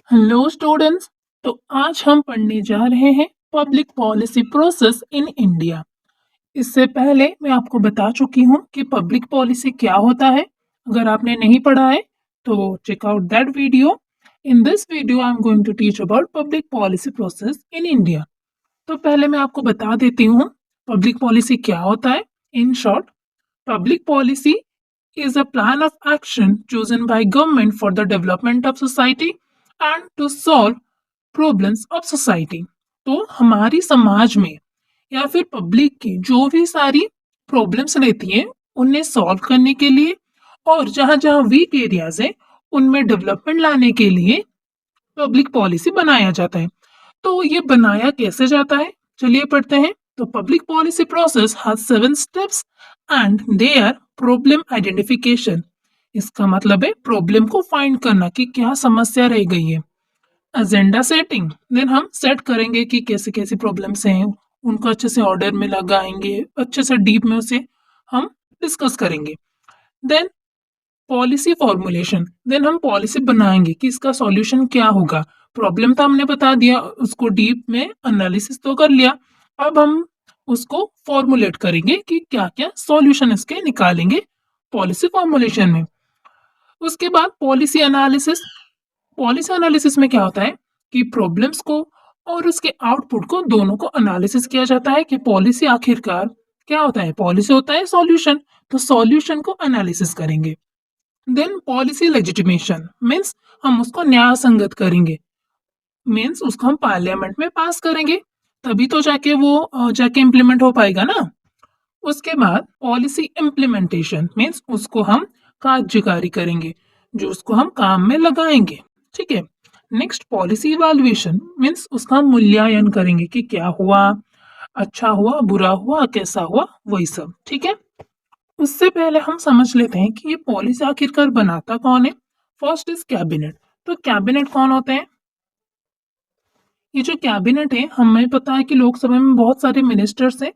Hello students. तो आज हम पढ़ने जा रहे हैं public policy process in India. इससे पहले मैं आपको बता चुकी हूँ कि पब्लिक पॉलिसी क्या होता है। अगर आपने नहीं पढ़ा है तो check out that video. In this video I am going to teach about public policy process in India. तो पहले मैं आपको बता देती हूँ पब्लिक पॉलिसी क्या होता है। In short, public policy is a plan of action chosen by government for the development of society and to solve problems of society। तो हमारी समाज में या फिर पब्लिक की जो भी सारी प्रॉब्लम्स रहती हैं उन्हें सॉल्व करने के लिए और जहाँ जहाँ वीक एरियाज है उनमें डेवलपमेंट लाने के लिए पब्लिक पॉलिसी बनाया जाता है। तो ये बनाया कैसे जाता है, चलिए पढ़ते हैं। तो public policy process has 7 steps and they are problem identification. इसका मतलब है प्रॉब्लम को फाइंड करना कि क्या समस्या रह गई है। एजेंडा सेटिंग, देन हम सेट करेंगे कि कैसे कैसे प्रॉब्लम्स हैं, उनको अच्छे से ऑर्डर में लगाएंगे, अच्छे से डीप में उसे हम डिस्कस करेंगे। देन पॉलिसी फॉर्मुलेशन, देन हम पॉलिसी बनाएंगे कि इसका सॉल्यूशन क्या होगा। प्रॉब्लम तो हमने बता दिया, उसको डीप में एनालिसिस तो कर लिया, अब हम उसको फॉर्मुलेट करेंगे कि क्या क्या सॉल्यूशन इसके निकालेंगे पॉलिसी फॉर्मुलेशन में। उसके बाद पॉलिसी एनालिसिस। पॉलिसी एनालिसिस में क्या होता है कि प्रॉब्लम्स को और उसके आउटपुट को दोनों को एनालिसिस किया जाता है कि पॉलिसी आखिरकार क्या होता है। पॉलिसी होता है सॉल्यूशन, तो सॉल्यूशन को एनालिसिस करेंगे। देन पॉलिसी लेजिटिमेशन मीन्स हम उसको न्याय संगत करेंगे, मीन्स उसको हम पार्लियामेंट में पास करेंगे, तभी तो जाके वो जाके इम्प्लीमेंट हो पाएगा ना। उसके बाद पॉलिसी इम्प्लीमेंटेशन मीन्स उसको हम कार्यकारी करेंगे, जो उसको हम काम में लगाएंगे। ठीक है। नेक्स्ट पॉलिसी इवैल्यूएशन मीन्स उसका हम मूल्यांकन करेंगे कि क्या हुआ, अच्छा हुआ, बुरा हुआ, कैसा हुआ, वही सब। ठीक है। उससे पहले हम समझ लेते हैं कि ये पॉलिसी आखिरकार बनाता कौन है। First is cabinet. तो कैबिनेट कौन होते हैं? ये जो कैबिनेट है, हमें पता है कि लोकसभा में बहुत सारे मिनिस्टर्स हैं,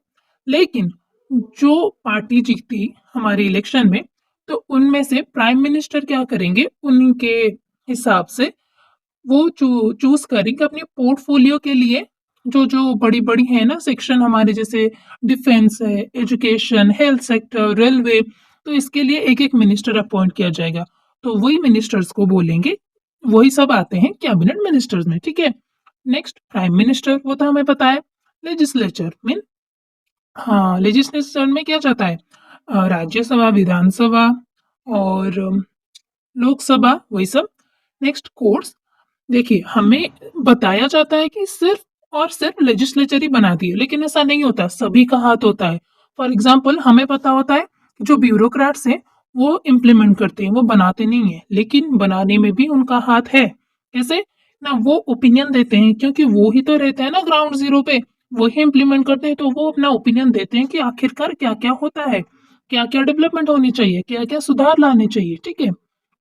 लेकिन जो पार्टी जीतती हमारे इलेक्शन में, तो उनमें से प्राइम मिनिस्टर क्या करेंगे, उनके हिसाब से वो चूज करेंगे अपने पोर्टफोलियो के लिए। जो जो बड़ी बड़ी है ना सेक्शन हमारे, जैसे डिफेंस है, एजुकेशन, हेल्थ सेक्टर, रेलवे, तो इसके लिए एक एक मिनिस्टर अपॉइंट किया जाएगा। तो वही मिनिस्टर्स को बोलेंगे, वही सब आते हैं कैबिनेट मिनिस्टर्स में। ठीक है। नेक्स्ट प्राइम मिनिस्टर, वो तो हमें पता है। लेजिस्लेचर मीन, हाँ, लेजिस्लेचर में क्या जाता है, राज्यसभा, विधानसभा और लोकसभा, वही सब। Next courts. देखिए, हमें बताया जाता है कि सिर्फ और सिर्फ लेजिस्लेचर ही बनाती है, लेकिन ऐसा नहीं होता, सभी का हाथ होता है। फॉर एग्जाम्पल, हमें पता होता है कि जो ब्यूरोक्रेट्स हैं वो इम्प्लीमेंट करते हैं, वो बनाते नहीं है, लेकिन बनाने में भी उनका हाथ है। कैसे ना, वो ओपिनियन देते हैं, क्योंकि वो ही तो रहते हैं ना ग्राउंड जीरो पे, वही इम्प्लीमेंट करते हैं, तो वो अपना ओपिनियन देते हैं कि आखिरकार क्या क्या होता है, क्या क्या डेवलपमेंट होनी चाहिए, क्या क्या सुधार लाने चाहिए। ठीक है।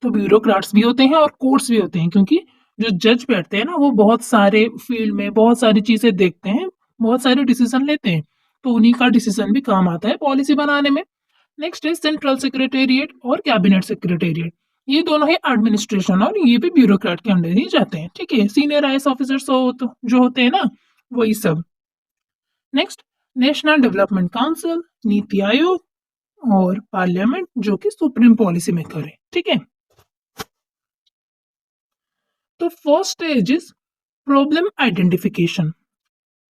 तो ब्यूरोक्रेट्स भी होते हैं और कोर्ट्स भी होते हैं, क्योंकि जो जज बैठते हैं ना, वो बहुत सारे फील्ड में बहुत सारी चीजें देखते हैं, बहुत सारे डिसीजन लेते हैं, तो उन्हीं का डिसीजन भी काम आता है पॉलिसी बनाने में। नेक्स्ट है सेंट्रल सेक्रेटेरिएट और कैबिनेट सेक्रेटेरिएट। ये दोनों है एडमिनिस्ट्रेशन, और ये भी ब्यूरोक्रेट के अंडर ही जाते हैं। ठीक है। सीनियर आईएएस ऑफिसर्स जो होते हैं ना, वही सब। Next national development council, NITI Aayog और पार्लियामेंट, जो कि सुप्रीम पॉलिसी मेकर है। ठीक है। तो first stage is problem identification.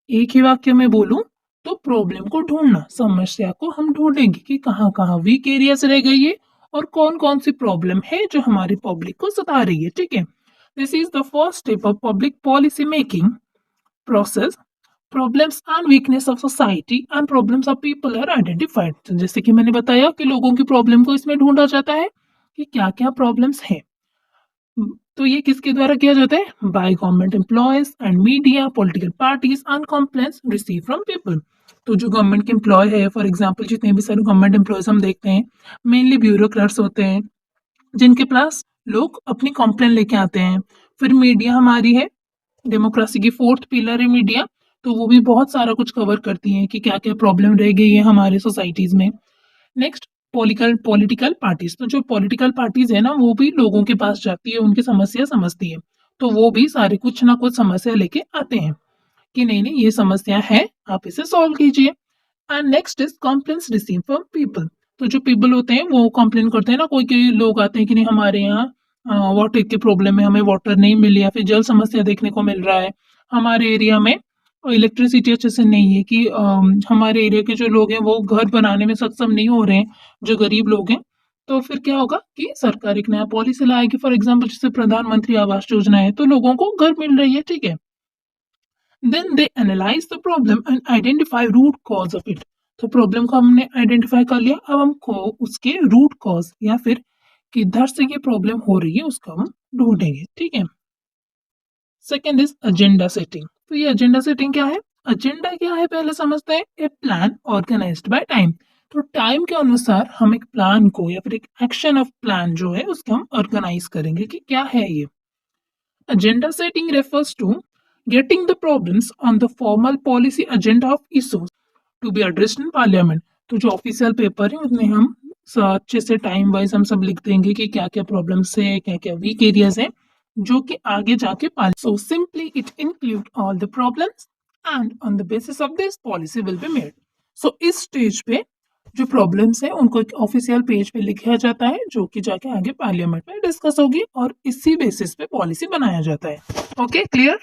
एक ही वाक्य में बोलूं तो प्रॉब्लम को ढूंढना, समस्या को हम ढूंढेंगे कि कहाँ कहाँ वीक एरियाज रह गई है और कौन कौन सी प्रॉब्लम है जो हमारी पब्लिक को सता रही है। ठीक है। This is the first step of public policy making process. Problems and weakness of society and problems of people are identified. जैसे कि मैंने बताया कि लोगों की प्रॉब्लम को इसमें ढूंढा जाता है कि क्या क्या प्रॉब्लम्स है। तो ये किसके द्वारा किया जाता है? By government employees and media, political parties and complaints receive from people. तो जो गवर्नमेंट के एम्प्लॉय है, फॉर एग्जांपल जितने भी सारे गवर्नमेंट एम्प्लॉयज हम देखते हैं, मेनली ब्यूरोक्रेट्स होते हैं, जिनके पास लोग अपनी कंप्लेन लेके आते हैं। फिर मीडिया हमारी है, डेमोक्रेसी की फोर्थ पिलर है मीडिया, तो वो भी बहुत सारा कुछ कवर करती है कि क्या क्या प्रॉब्लम रह गई है हमारे सोसाइटीज में। Next political political parties. तो जो पॉलिटिकल पार्टीज है ना, वो भी लोगों के पास जाती है, उनकी समस्या समझती है। तो वो भी सारे कुछ ना कुछ समस्या लेके आते हैं कि नहीं नहीं ये समस्या है, आप इसे सॉल्व कीजिए। And next is complaints receive from people. तो जो पीपल होते हैं वो कंप्लेन करते हैं ना, कोई कोई लोग आते हैं कि नहीं हमारे यहाँ वाटर की प्रॉब्लम है, हमें वाटर नहीं मिली, या फिर जल समस्या देखने को मिल रहा है, हमारे एरिया में इलेक्ट्रिसिटी अच्छे से नहीं है, कि हमारे एरिया के जो लोग हैं वो घर बनाने में सक्षम नहीं हो रहे हैं, जो गरीब लोग हैं। तो फिर क्या होगा कि सरकार एक नया पॉलिसी लाएगी, फॉर एग्जाम्पल जैसे प्रधानमंत्री आवास योजना है, तो लोगों को घर मिल रही है, ठीक है। Then they analyse the problem and identify root cause of it. तो प्रॉब्लम को हमने आइडेंटिफाई कर लिया, अब हमको उसके रूट कॉज या फिर किधर से ये प्रॉब्लम हो रही है उसका हम ढूंढेंगे, ठीक है। Second is agenda setting. तो ये एजेंडा सेटिंग क्या है? एजेंडा क्या है पहले समझते हैं। ए प्लान ऑर्गेनाइज्ड बाय टाइम। तो टाइम के अनुसार हम एक प्लान को या फिर एक एक्शन ऑफ प्लान जो है उसको हम ऑर्गेनाइज करेंगे कि क्या है ये। Agenda setting refers to getting the problems on the formal policy agenda of issues to be addressed in parliament। तो जो ऑफिशियल पेपर है उसमें हम अच्छे से टाइम वाइज हम सब लिख देंगे कि क्या क्या प्रॉब्लम्स है, क्या क्या वीक एरियाज हैं, जो कि आगे जाके so simply it include all the problems and on the basis of this policy will be made. So इस स्टेज पे जो प्रॉब्लम्स है उनको एक ऑफिशियल पेज पे लिखा जाता है, जो कि जाके आगे पार्लियामेंट में डिस्कस होगी और इसी बेसिस पे पॉलिसी बनाया जाता है। Okay, clear?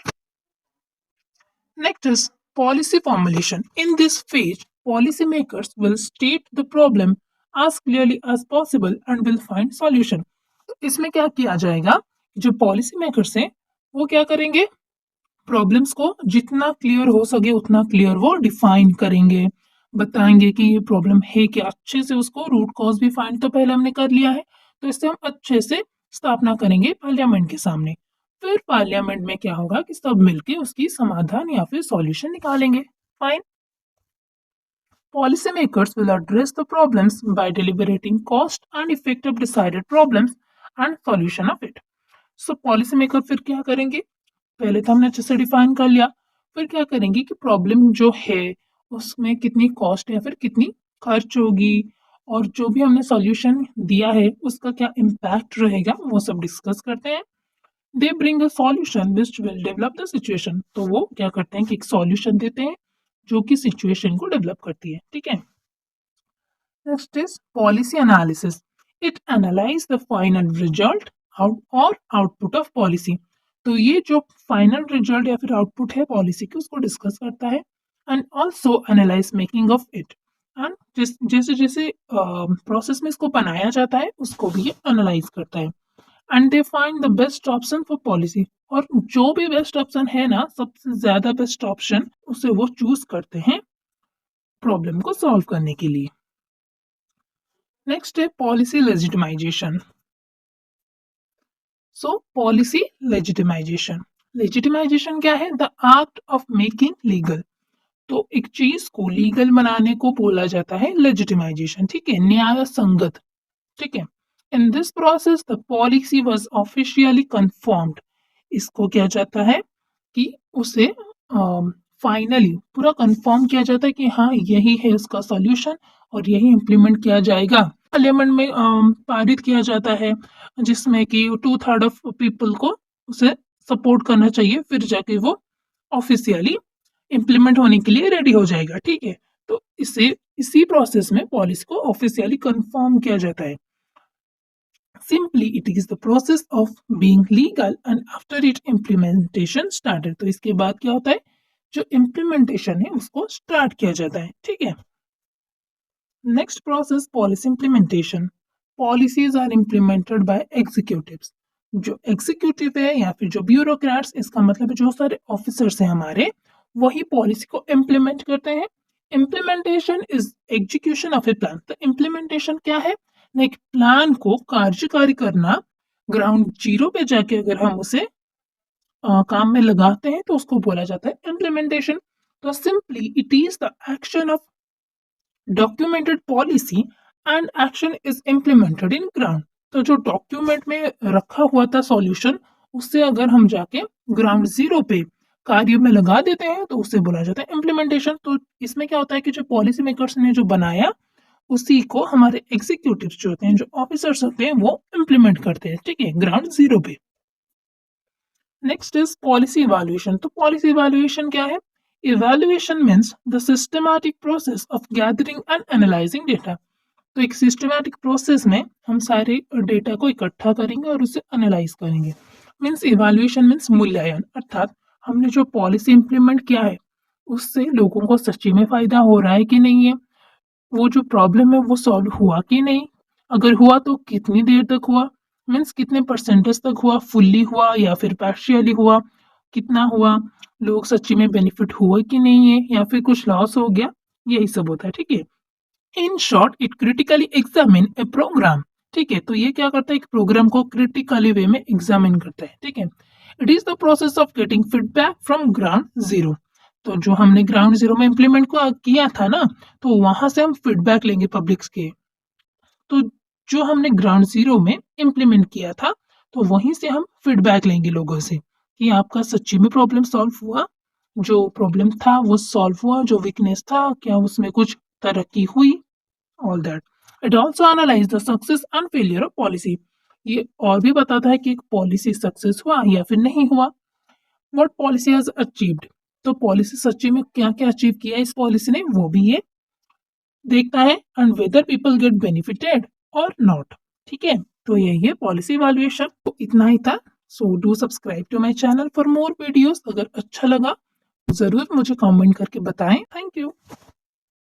Next is policy formulation. In this phase, policymakers will state the problem as clearly as possible and will find solution। तो इसमें क्या किया जाएगा, जो पॉलिसी मेकर्स हैं वो क्या करेंगे, प्रॉब्लम्स को जितना क्लियर हो सके उतना क्लियर वो डिफाइन करेंगे, बताएंगे कि ये प्रॉब्लम है क्या, अच्छे से उसको रूट कॉज भी फाइंड तो पहले हमने कर लिया है, तो इससे हम अच्छे से स्थापना करेंगे पार्लियामेंट के सामने। फिर पार्लियामेंट में क्या होगा कि सब मिलके उसकी समाधान या फिर सॉल्यूशन निकालेंगे। Fine. Policymakers will address the problems by deliberating cost and effect of decided problems and solution of it। So policymaker फिर क्या करेंगे, पहले तो हमने अच्छे से डिफाइन कर लिया, फिर क्या करेंगे कि प्रॉब्लम जो है उसमें कितनी कॉस्ट या फिर कितनी खर्च होगी, और जो भी हमने सॉल्यूशन दिया है उसका क्या इम्पैक्ट रहेगा, वो सब डिस्कस करते हैं। They bring a solution which will develop the situation. तो वो क्या करते हैं कि एक सॉल्यूशन देते हैं जो कि सिचुएशन को डेवलप करती है, ठीक है। Next is policy analysis. It analyse the final result out और आउटपुट ऑफ पॉलिसी। तो ये जो फाइनल रिजल्ट या फिर आउटपुट है पॉलिसी की उसको डिस्कस करता है, and also analyse making of it. And जैसे जैसे प्रोसेस में इसको बनाया जाता है उसको भी ये एनालाइज करता है, and they find the best option for policy. और जो भी बेस्ट ऑप्शन है ना, सबसे ज्यादा बेस्ट ऑप्शन उसे वो चूज करते हैं प्रॉब्लम को सॉल्व करने के लिए। नेक्स्ट है पॉलिसी लेजिटिमाइजेशन। सो पॉलिसी लेजिटिमाइजेशन, लेजिटिमाइजेशन क्या है? The art of making legal. तो एक चीज को लीगल बनाने को बोला जाता है लेजिटिमाइजेशन, ठीक है, न्याय संगत, ठीक है। In this process the policy was officially confirmed. इसको किया जाता है कि उसे फाइनली पूरा कंफर्म किया जाता है कि हाँ यही है उसका सॉल्यूशन और यही इम्प्लीमेंट किया जाएगा। पार्लियामेंट में पारित किया जाता है, जिसमें कि 2/3 ऑफ पीपल को उसे सपोर्ट करना चाहिए, फिर जाके वो ऑफिशियली इम्प्लीमेंट होने के लिए रेडी हो जाएगा, ठीक है। तो इसी प्रोसेस में पॉलिसी को ऑफिशियली कंफर्म किया जाता है। Simply, it is the process of being legal and after it implementation started। तो इसके बाद क्या होता है, जो इम्प्लीमेंटेशन है उसको स्टार्ट किया जाता है, ठीक है। Next process policy implementation. Policies are implemented by executives. जो एग्जीक्यूटिव है या फिर जो ब्यूरोक्रेट्स, इसका मतलब जो सारे ऑफिसर्स हैं हमारे, वही पॉलिसी को इम्प्लीमेंट करते हैं। Implementation is execution of A plan. तो इम्प्लीमेंटेशन क्या है, एक प्लान को कार्यकारी करना, ग्राउंड जीरो पे जाके अगर हम उसे काम में लगाते हैं तो उसको बोला जाता है इम्प्लीमेंटेशन। तो simply it is the action of documented policy and action is implemented in ground. तो जो डॉक्यूमेंट में रखा हुआ था सॉल्यूशन, उससे अगर हम जाके ग्राउंड जीरो पे कार्य में लगा देते हैं तो उसे बोला जाता है इम्प्लीमेंटेशन। तो इसमें क्या होता है कि जो पॉलिसी मेकर्स ने जो बनाया उसी को हमारे एग्जीक्यूटिव जो होते हैं, जो ऑफिसर्स होते हैं, वो इम्प्लीमेंट करते हैं, ठीक है, ग्राउंड जीरो पे। Next is policy evaluation. तो पॉलिसी इवैल्यूएशन क्या है? Evaluation means the systematic process of gathering and analysing data. तो एक सिस्टमैटिक प्रोसेस में हम सारे डेटा को इकट्ठा करेंगे और उसे एनालाइज करेंगे। मीन्स इवैल्यूएशन मीन्स मूल्यांकन, अर्थात हमने जो पॉलिसी इम्प्लीमेंट किया है उससे लोगों को सच्ची में फायदा हो रहा है कि नहीं है, वो जो प्रॉब्लम है वो सॉल्व हुआ कि नहीं, अगर हुआ तो कितनी देर तक हुआ, मीन्स कितने परसेंटेज तक हुआ, फुल्ली हुआ या फिर पार्शियली हुआ, कितना हुआ, लोग सच्ची में बेनिफिट हुए कि नहीं है या फिर कुछ लॉस हो गया, यही सब होता है। ठीक है, in short it critically examine a programme. ठीक है, तो ये क्या करता है, एक प्रोग्राम को क्रिटिकली वे में एग्जामिन करता है। ठीक है, it is the process of getting feedback from ground zero. तो जो हमने ग्राउंड जीरो में इम्प्लीमेंट किया था ना, तो वहां से हम फीडबैक लेंगे पब्लिक्स के। तो जो हमने ग्राउंड जीरो में इम्प्लीमेंट किया था, तो वहीं से हम फीडबैक लेंगे लोगों से कि आपका सच्ची में प्रॉब्लम सॉल्व हुआ, जो प्रॉब्लम था वो सॉल्व हुआ, जो वीकनेस था क्या उसमें कुछ तरक्की हुई, all that. It also analyse the success and failure of policy. ये और भी बताता है कि एक पॉलिसी सक्सेस हुआ या फिर नहीं हुआ। What policy has achieved. तो पॉलिसी सच्ची में क्या क्या अचीव किया इस पॉलिसी ने, वो भी ये देखता है, and whether people get benefited और नॉट। ठीक है, तो यही है पॉलिसी इवैल्यूएशन। तो इतना ही था। So do subscribe to my channel for more videos. अगर अच्छा लगा जरूर मुझे कमेंट करके बताएं। Thank you.